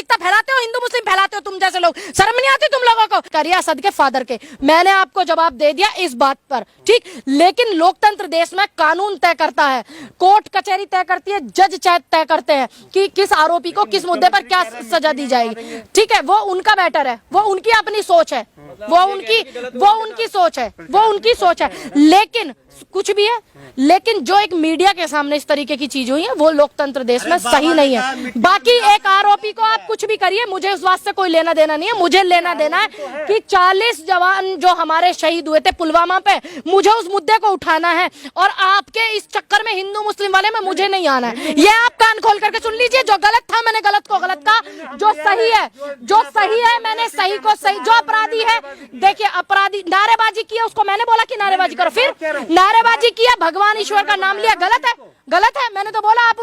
मानसिकता फैलाते हो, हिंदू मुस्लिम फैलाते हो तुम जैसे लोग। शर्म नहीं आती तुम लोगों को? करिए असद के फादर के, मैंने आपको जवाब दे दिया इस बात पर, ठीक। लेकिन लोकतंत्र देश में कानून तय करता है, कोर्ट कचहरी तय करती है, जज तय करते हैं कि किस आरोपी को किस मुद्दे पर क्या सजा दी जाएगी, ठीक है। वो उनका मैटर है, वो उनकी अपनी सोच है, वो उनकी सोच है, वो उनकी सोच है। लेकिन कुछ भी है, लेकिन जो एक मीडिया के सामने इस तरीके की चीज हुई है वो लोकतंत्र देश में सही नहीं है। बाकी एक आरोपी को आप कुछ भी करिए, मुझे उस बात से कोई लेना देना नहीं है। मुझे लेना देना है कि 40 जवान जो हमारे शहीद हुए थे पुलवामा पे, मुझे उस मुद्दे को उठाना है। और आपके इस चक्कर में हिंदू मुस्लिम वाले में मुझे नहीं आना है। ये आप कान खोल करके सुन लीजिए, जो गलत था मैंने गलत को गलत कहा, जो सही है मैंने सही को सही। जो अपराधी है, देखिए अपराधी नारेबाजी किया, उसको मैंने बोला कि नारेबाजी करो, फिर नारेबाजी किया, भगवान ईश्वर का नाम लिया, गलत है, गलत है। मैंने तो बोला आप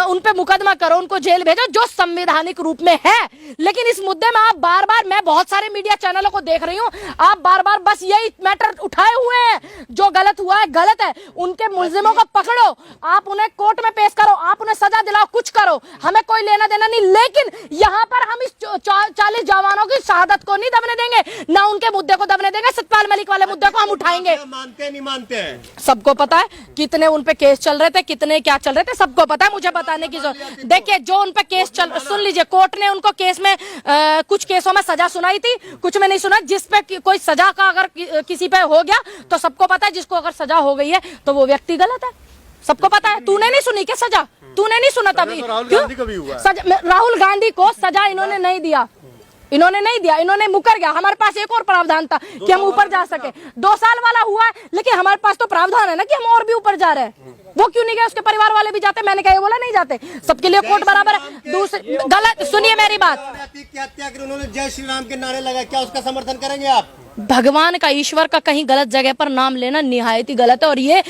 उन पे मुकदमा करो, उनको जेल भेजो, जो संवैधानिक रूप में है। लेकिन इस मुद्दे में आप बार बार, मैं बहुत सारे मीडिया चैनलों को देख रही हूँ, आप बार बार बस यही मैटर उठाए हुए हैं। जो गलत हुआ है गलत है, उनके मुलजिमों को पकड़ो, आप उन्हें कोर्ट में पेश करो, आप उन्हें सजा दिलाओ, कुछ करो, हमें कोई लेना देना नहीं। लेकिन यहाँ पर हम इस 40 जवानों की शहादत को नहीं दबने देंगे, ना उनके मुद्दे को दबने देंगे। सतपाल मलिक वाले मुद्दे को हम उठाएंगे। मानते नहीं मानते हैं, सबको पता है कितने उन पे केस चल रहे थे, कितने क्या चल रहे थे, सबको पता है। मुझे बताने की जरूरत, देखिए जो उन पे केस सुन लीजिए, कोर्ट ने उनको केस में कुछ केसों में सजा सुनाई थी, कुछ में नहीं सुना। जिस पे कोई सजा का अगर किसी पे हो गया तो सबको पता है, जिसको अगर सजा हो गई है तो वो व्यक्ति गलत है, सबको पता है। तूने नहीं सुनी क्या सजा? तूने नहीं सुना तभी? राहुल गांधी को सजा इन्होंने नहीं दिया, इन्होंने मुकर गया। हमारे पास एक और प्रावधान था कि हम ऊपर जा सके, 2 साल वाला हुआ है, लेकिन हमारे पास तो प्रावधान है ना कि हम और भी ऊपर जा रहे हैं। वो क्यों नहीं गए? उसके परिवार वाले भी जाते, मैंने कहा बोला नहीं जाते, सबके लिए कोर्ट बराबर है। दूसरी गलत, सुनिए मेरी बात, हत्या कर उन्होंने जय श्री राम के नारे लगाए, क्या उसका समर्थन करेंगे आप? भगवान का, ईश्वर का कहीं गलत जगह पर नाम लेना निहायत ही गलत है। और ये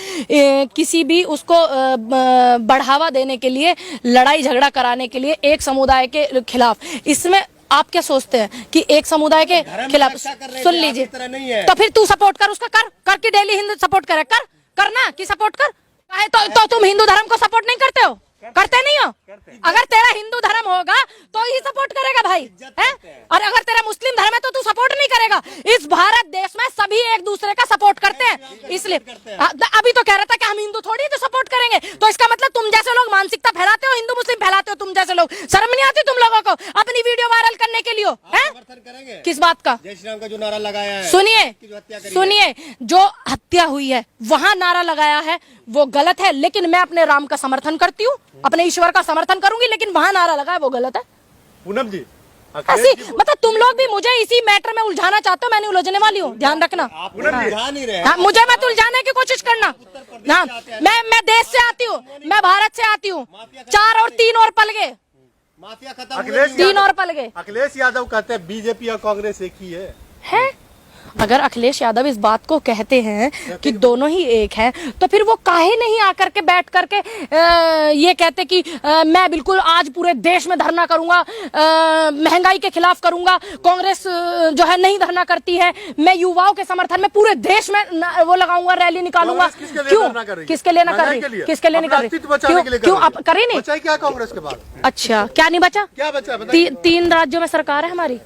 किसी भी उसको बढ़ावा देने के लिए, लड़ाई झगड़ा कराने के लिए एक समुदाय के खिलाफ, इसमें आप क्या सोचते हैं कि एक समुदाय के खिलाफ? सुन लीजिए, तो फिर तू सपोर्ट कर उसका, कर कि डेली हिंदू सपोर्ट करे, करना कि सपोर्ट कर। तो तुम हिंदू धर्म को सपोर्ट नहीं करते हो? करते नहीं हो? अगर तेरा हिंदू धर्म होगा तो ही सपोर्ट करेगा भाई, है? और अगर तेरा मुस्लिम धर्म है तो तू सपोर्ट नहीं करेगा। इस भारत देश में सभी एक दूसरे का सपोर्ट करते हैं, इसलिए अभी तो कह रहा था कि हम हिंदू थोड़ी तो सपोर्ट करेंगे। तो इसका मतलब तुम जैसे लोग मानसिकता फैलाते हो, हिंदू मुस्लिम फैलाते हो तुम जैसे लोग। शर्म नहीं आती तुम लोगों को अपनी वीडियो वायरल करने के लिए? है किस बात का? जय श्री राम का जो नारा लगाया है, सुनिए, जो हत्या हुई है वहां नारा लगाया है वो गलत है, लेकिन मैं अपने राम का समर्थन करती हूँ, अपने ईश्वर का समर्थन करूंगी, लेकिन वहां नारा लगाया वो गलत है। पूनम जी, ऐसी मतलब तुम लोग भी मुझे इसी मैटर में उलझाना चाहते हो, मैं नहीं उलझने वाली हूँ, ध्यान रखना। हाँ, मुझे मत उलझाने की कोशिश करना। हाँ, मैं देश से आती हूँ, मैं भारत से आती हूँ, 4 और 3 और पल गए, माफिया खत्म, 3 और पल गए। अखिलेश यादव कहते हैं बीजेपी और कांग्रेस एक ही है? अगर अखिलेश यादव इस बात को कहते हैं कि दोनों ही एक हैं, तो फिर वो काहे नहीं आकर के बैठ करके ये कहते कि मैं बिल्कुल आज पूरे देश में धरना करूंगा, महंगाई के खिलाफ करूंगा, कांग्रेस जो है नहीं धरना करती है, मैं युवाओं के समर्थन में पूरे देश में वो लगाऊंगा, रैली निकालूंगा। क्यों? किसके लिए ना कर रही? किसके लिए नहीं कर रही? क्यों आप करे नहीं? बचा क्या कांग्रेस के बाद? अच्छा, क्या नहीं बचा? क्या बचा? 3 राज्यों में सरकार है हमारी,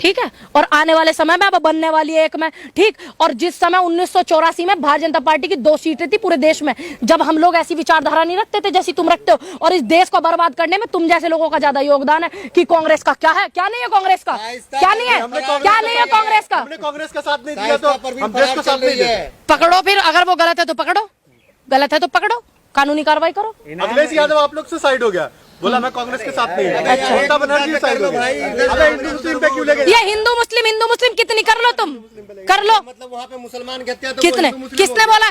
ठीक है, और आने वाले समय में अब बनने वाली है एक में, ठीक। और जिस समय 1984 में भारतीय जनता पार्टी की 2 सीटें थी पूरे देश में, जब हम लोग ऐसी विचारधारा नहीं रखते थे जैसी तुम रखते हो, और इस देश को बर्बाद करने में तुम जैसे लोगों का ज्यादा योगदान है। कि कांग्रेस का क्या है, क्या नहीं है कांग्रेस का, क्या नहीं है, क्या नहीं है कांग्रेस का? हमने कांग्रेस का साथ नहीं दिया तो हम देश का साथ नहीं दिया। पकड़ो फिर, अगर वो गलत है तो पकड़ो, गलत है तो पकड़ो, कानूनी कार्रवाई करो। अखिलेश यादव आप लोग से साइड हो गया, बोला मैं कांग्रेस के साथ नहीं हूँ। अच्छा, ममता बनर्जी साइड हो गया। अबे हिंदू मुस्लिम पे क्यों लगे? ये हिंदू मुस्लिम कितनी कर लो, तुम कर लो। मतलब वहाँ पे मुसलमान की हत्या तो किसने बोला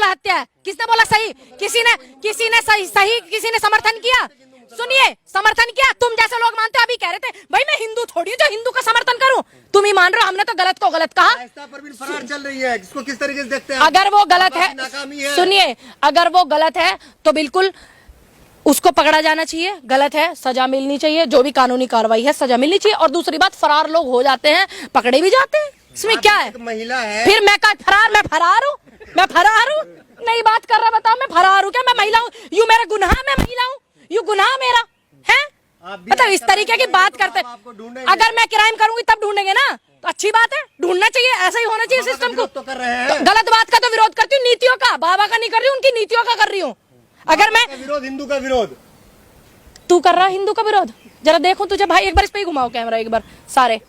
हत्या है? किसने बोला सही? किसी ने सही किसी ने समर्थन किया? सुनिए, समर्थन किया? तुम जैसे लोग मानते हो, अभी कह रहे थे भाई मैं हिंदू थोड़ी हूँ जो हिंदू का समर्थन करूं। तुम ही मान रहे हो, हमने तो गलत को गलत कहा। फरार चल रही है, इसको किस तरीके से देखते हैं? अगर वो गलत है, सुनिए, अगर वो गलत है तो बिल्कुल उसको पकड़ा जाना चाहिए, गलत है सजा मिलनी चाहिए, जो भी कानूनी कार्रवाई है सजा मिलनी चाहिए। और दूसरी बात, फरार लोग हो जाते हैं, पकड़े भी जाते हैं, इसमें क्या है? महिला है, फिर मैं फरार हूँ, नई बात कर रहा, बताओ मैं फरार हूँ क्या? मैं महिला हूँ? यू मेरा गुनाह, मैं महिला हूँ, यू गुनाह मेरा है? मतलब इस तरीके की बात करते। अगर मैं क्राइम करूंगी तब ढूंढेंगे ना, तो अच्छी बात है, ढूंढना चाहिए, ऐसा ही होना चाहिए सिस्टम को। तो कर रहे हैं, गलत बात का तो विरोध करती हूँ, नीतियों का, बाबा का नहीं कर रही हूँ, उनकी नीतियों का कर रही हूँ। अगर मैं विरोध, हिंदू का विरोध, तू कर रहा है हिंदू का विरोध, जरा देखो तुझे भाई, एक बार इस पे ही घुमाओ कैमरा, एक बार सारे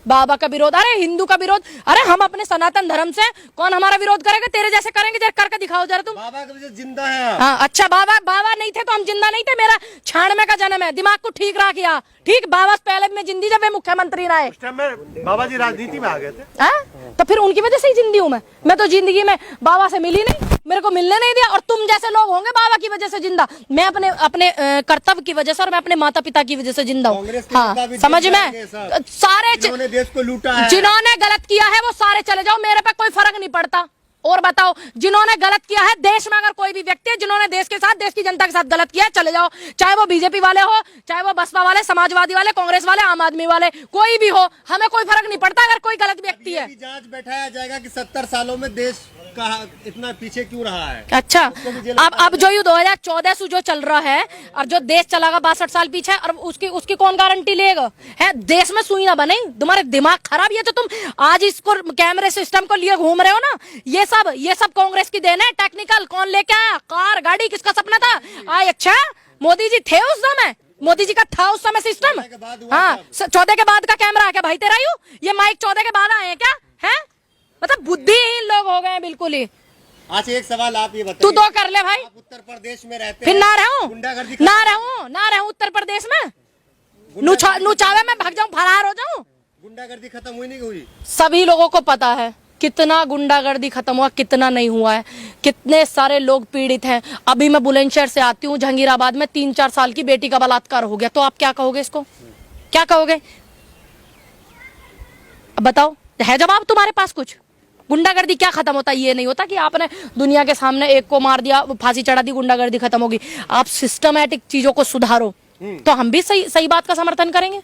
बाबा का विरोध, अरे हिंदू का विरोध, अरे हम अपने सनातन धर्म से, कौन हमारा विरोध करेगा, तेरे जैसे करेंगे, जरा करके दिखाओ जरा तुम। बाबा की वजह से जिंदा है आप। हाँ अच्छा, बाबा नहीं थे तो हम जिंदा नहीं थे, मेरा 96 का जन्म है, दिमाग को ठीक रहा किया, ठीक, बाबा से पहले मैं जिंदी, जब वे मुख्यमंत्री रहे, उस टाइम में बाबा जी राजनीति में आ गए थे। तो फिर उनकी वजह से ही जिंदी हूँ मैं तो जिंदगी में बाबा से मिली नहीं, मेरे को मिलने नहीं दिया, और तुम जैसे लोग होंगे बाबा की वजह से जिंदा, मैं अपने कर्तव्य की वजह से, और मैं अपने माता पिता की वजह से जिंदा हूँ। हाँ समझ में, सारे जिन्होंने देश को लूटा है, जिन्होंने गलत किया है वो सारे चले जाओ, मेरे पे कोई फर्क नहीं पड़ता। और बताओ, जिन्होंने गलत किया है देश में, अगर कोई भी व्यक्ति है जिन्होंने देश के साथ, देश की जनता के साथ गलत किया है, चले जाओ, चाहे वो बीजेपी वाले हो, चाहे वो बसपा वाले, समाजवादी वाले, कांग्रेस वाले, आम आदमी वाले, कोई भी हो, हमें कोई फर्क नहीं पड़ता अगर कोई गलत व्यक्ति है। जांच बैठाया जाएगा कि 70 सालों में देश का इतना पीछे क्यों रहा है। अच्छा, अब जो ये 2014 से जो चल रहा है, और जो देश चलागा 62 साल पीछे, और उसकी कौन गारंटी लेगा है, देश में सुई ना बने, तुम्हारे दिमाग खराब, ये तो तुम आज इसको कैमरे सिस्टम को लिए घूम रहे हो ना, ये सब कांग्रेस की देन है, टेक्निकल कौन लेके आया, कार गाड़ी किसका सपना था, अच्छा मोदी जी थे उस समय, मोदी जी का था उस समय सिस्टम। हाँ 14 के बाद का कैमरा है क्या भाई तेरा, ये माइक 14 के बाद आए हैं क्या, है मतलब बुद्धिहीन लोग हो गए हैं बिल्कुल ही। अच्छा एक सवाल आप ये बताइए, तू दो कर ले भाई, आप उत्तर प्रदेश में रहते फिर हैं, ना रहूं गुंडागर्दी उत्तर प्रदेश में, नूचावे में भाग जाऊं, फरार हो जाऊं। गुंडागर्दी खत्म हुई नहीं हुई? सभी लोगों को पता है कितना गुंडागर्दी खत्म हुआ, कितना नहीं हुआ है, कितने सारे लोग पीड़ित हैं। अभी मैं बुलंदशहर से आती हूँ, जहांगीराबाद में 3-4 साल की बेटी का बलात्कार हो गया, तो आप क्या कहोगे इसको, क्या कहोगे, अब बताओ, है जवाब तुम्हारे पास कुछ? गुंडागर्दी क्या खत्म होता है, ये नहीं होता कि आपने दुनिया के सामने एक को मार दिया, फांसी चढ़ा दी, गुंडागर्दी खत्म होगी। आप सिस्टमैटिक चीजों को सुधारो, तो हम भी सही बात का समर्थन करेंगे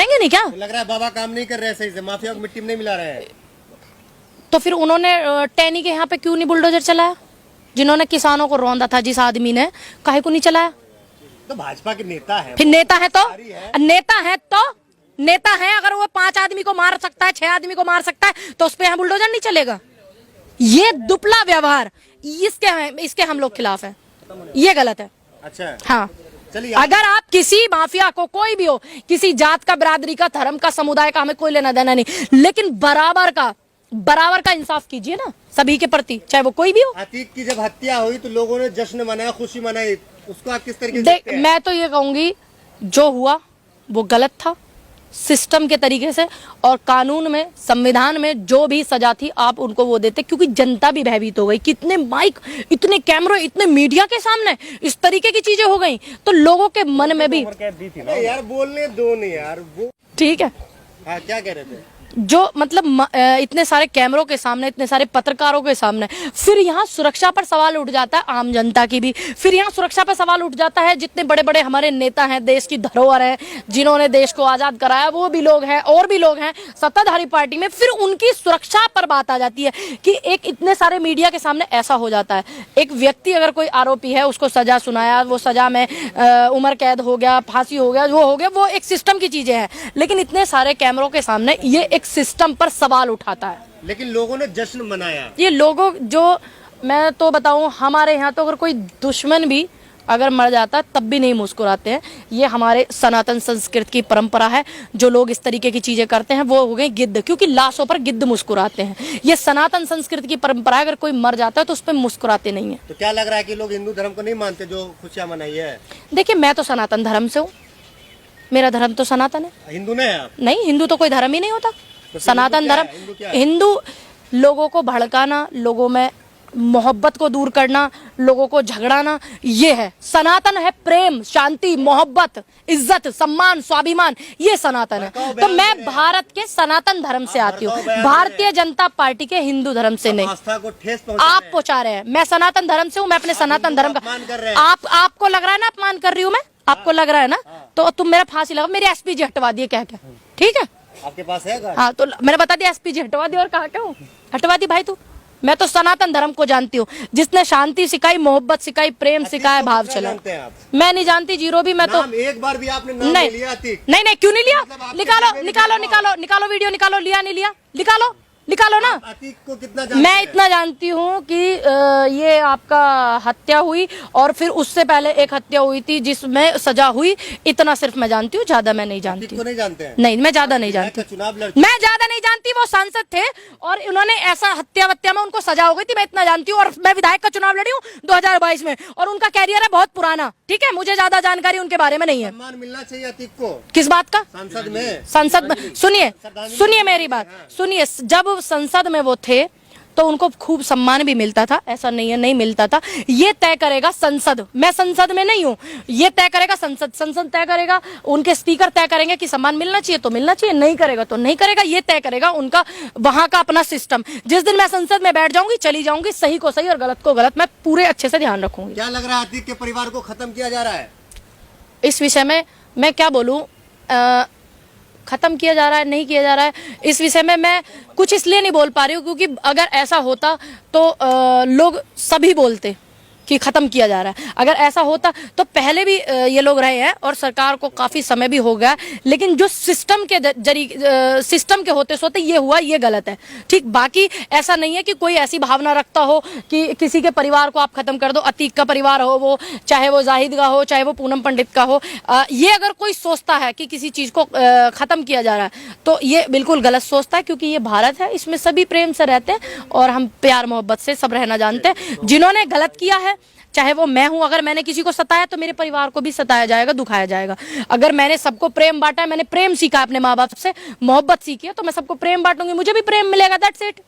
नहीं क्या? तो लग रहा है बाबा काम नहीं कर रहे सही से, माफिया को मिट्टी में नहीं मिला रहे हैं। तो फिर उन्होंने टैनी के यहाँ पे क्यों नहीं बुलडोजर चलाया, जिन्होंने किसानों को रौंदा था, जिस आदमी ने, काहे को नहीं चलाया? तो भाजपा के नेता है, फिर नेता है, अगर वो 5 आदमी को मार सकता है, 6 आदमी को मार सकता है, तो उस पे यहाँ बुलडोजर नहीं चलेगा? ये दुपला व्यवहार, इसके हम लोग खिलाफ हैं, ये गलत है। अच्छा हाँ, चलिए, अगर आप किसी माफिया को, कोई भी हो, किसी जात का, बिरादरी का, धर्म का, समुदाय का, हमें कोई लेना देना नहीं, लेकिन बराबर का इंसाफ कीजिए ना सभी के प्रति, चाहे वो कोई भी हो। अतीक की जब हत्या हुई तो लोगों ने जश्न मनाया, खुशी मनाई, उसको आप किस तरीके से देखते हैं? मैं तो ये कहूंगी, जो हुआ वो गलत था, सिस्टम के तरीके से, और कानून में, संविधान में जो भी सजा थी आप उनको वो देते, क्योंकि जनता भी भयभीत हो गई, कितने माइक, इतने कैमरे, इतने मीडिया के सामने इस तरीके की चीजें हो गई, तो लोगों के मन में भी यार बोलने दो नहीं यार, वो ठीक है। हाँ क्या कह रहे थे? जो मतलब इतने सारे कैमरों के सामने, इतने सारे पत्रकारों के सामने, फिर यहाँ सुरक्षा पर सवाल उठ जाता है, आम जनता की भी, फिर यहाँ सुरक्षा पर सवाल उठ जाता है, जितने बड़े बड़े हमारे नेता हैं, देश की धरोहर है, जिन्होंने देश को आजाद कराया, वो भी लोग हैं, और भी लोग हैं सत्ताधारी पार्टी में, फिर उनकी सुरक्षा पर बात आ जाती है कि एक इतने सारे मीडिया के सामने ऐसा हो जाता है। एक व्यक्ति अगर कोई आरोपी है, उसको सजा सुनाया, वो सजा में उम्र कैद हो गया, फांसी हो गया, वो एक सिस्टम की चीजें हैं, लेकिन इतने सारे कैमरों के सामने ये एक सिस्टम पर सवाल उठाता है। लेकिन लोगों ने जश्न मनाया, ये लोगों, जो मैं तो बताऊं, हमारे यहाँ तो अगर कोई दुश्मन भी अगर मर जाता तब भी नहीं मुस्कुराते हैं। ये हमारे सनातन संस्कृति की परंपरा है। जो लोग इस तरीके की चीजें करते हैं वो हो गए गिद्ध, क्योंकि लाशों पर गिद्ध मुस्कुराते हैं। ये सनातन संस्कृति की परंपरा है, अगर कोई मर जाता है तो उस पर मुस्कुराते नहीं है। तो क्या लग रहा है कि लोग हिंदू धर्म को नहीं मानते जो खुशियां मनाई है? देखिए, मैं तो सनातन धर्म से हूँ, मेरा धर्म तो सनातन है। हिंदू नहीं है आप? नहीं, हिंदू तो कोई धर्म ही नहीं होता। तो सनातन धर्म, हिंदू लोगों को भड़काना, लोगों में मोहब्बत को दूर करना, लोगों को झगड़ाना, ये है सनातन। है प्रेम, शांति, मोहब्बत, इज्जत, सम्मान, स्वाभिमान, ये सनातन है। तो मैं भारत के सनातन धर्म से आती हूँ, भारतीय जनता पार्टी के हिंदू धर्म से नहीं। आस्था को ठेस आप पहुंचा रहे हैं। मैं सनातन धर्म से हूँ, मैं अपने सनातन धर्म का, आपको लग रहा है ना अपमान कर रही हूँ मैं, आपको लग रहा है ना, तो तुम मेरा फांसी लगा, मेरी एसपीजी हटवा दिए क्या क्या, ठीक है? आपके पास है? हाँ, तो मैंने बता दिया एसपीजी हटवा दी, और कहा क्यों हटवा दी भाई? तू मैं तो सनातन धर्म को जानती हूँ, जिसने शांति सिखाई, मोहब्बत सिखाई, प्रेम सिखाया, भाव चला। जानते हैं आप? मैं नहीं जानती जीरो भी। मैं तो नाम एक बार भी आपने नाम नहीं नहीं लिया अतीक। नहीं, क्यों नहीं लिया? मतलब आपके निकालो दिल में निकालो भी निकालो निकालो वीडियो निकालो, लिया नहीं लिया, निकालो ना। अतीक को कितना जानते मैं हैं? इतना जानती हूँ कि ये आपका हत्या हुई और फिर उससे पहले एक हत्या हुई थी जिसमें सजा हुई, इतना सिर्फ मैं जानती हूँ, ज्यादा मैं नहीं जानती अतीक को नहीं जानते हैं? नहीं, मैं ज्यादा नहीं जानती, चुनाव लड़ मैं ज्यादा नहीं जानती। वो सांसद थे और उन्होंने ऐसा हत्या में उनको सजा हो गई थी, मैं इतना जानती हूँ। और मैं विधायक का चुनाव लड़ी हूँ 2022 में, और उनका कैरियर है बहुत पुराना, ठीक है। मुझे ज्यादा जानकारी उनके बारे में नहीं है। सम्मान मिलना चाहिए अतीक को किस बात का? संसद में। संसद में सुनिए मेरी बात सुनिए। जब संसद में वो थे तो उनको खूब सम्मान भी मिलता था, ऐसा नहीं है नहीं मिलता था। ये तय करेगा संसद, मैं संसद में नहीं हूँ, ये तय करेगा संसद। संसद तय करेगा, उनके स्पीकर तय करेंगे कि सम्मान मिलना चाहिए तो मिलना चाहिए, नहीं करेगा तो नहीं करेगा। ये तय करेगा उनका वहां का अपना सिस्टम। जिस दिन मैं संसद में बैठ जाऊंगी, चली जाऊंगी, सही को सही और गलत को गलत, मैं पूरे अच्छे से ध्यान रखूंगी। क्या लग रहा है अतीक के परिवार को खत्म किया जा रहा है? इस विषय में मैं क्या बोलूं, खत्म किया जा रहा है नहीं किया जा रहा है, इस विषय में मैं कुछ इसलिए नहीं बोल पा रही हूँ क्योंकि अगर ऐसा होता तो लोग सभी बोलते कि खत्म किया जा रहा है। अगर ऐसा होता तो पहले भी ये लोग रहे हैं और सरकार को काफी समय भी हो गया, लेकिन जो सिस्टम के जरिए सिस्टम के होते सोते ये हुआ, ये गलत है, ठीक। बाकी ऐसा नहीं है कि कोई ऐसी भावना रखता हो कि किसी के परिवार को आप खत्म कर दो। अतीक का परिवार हो, वो चाहे वो जाहिद का हो, चाहे वो पूनम पंडित का हो, ये अगर कोई सोचता है कि किसी चीज को खत्म किया जा रहा है तो ये बिल्कुल गलत सोचता है, क्योंकि ये भारत है, इसमें सभी प्रेम से रहते हैं और हम प्यार मोहब्बत से सब रहना जानते हैं। जिन्होंने गलत किया है, चाहे वो मैं हूं, अगर मैंने किसी को सताया तो मेरे परिवार को भी सताया जाएगा, दुखाया जाएगा। अगर मैंने सबको प्रेम बांटा है, मैंने प्रेम सीखा अपने माँ बाप से, मोहब्बत सीखी है, तो मैं सबको प्रेम बांटूंगी, मुझे भी प्रेम मिलेगा, दैट्स इट।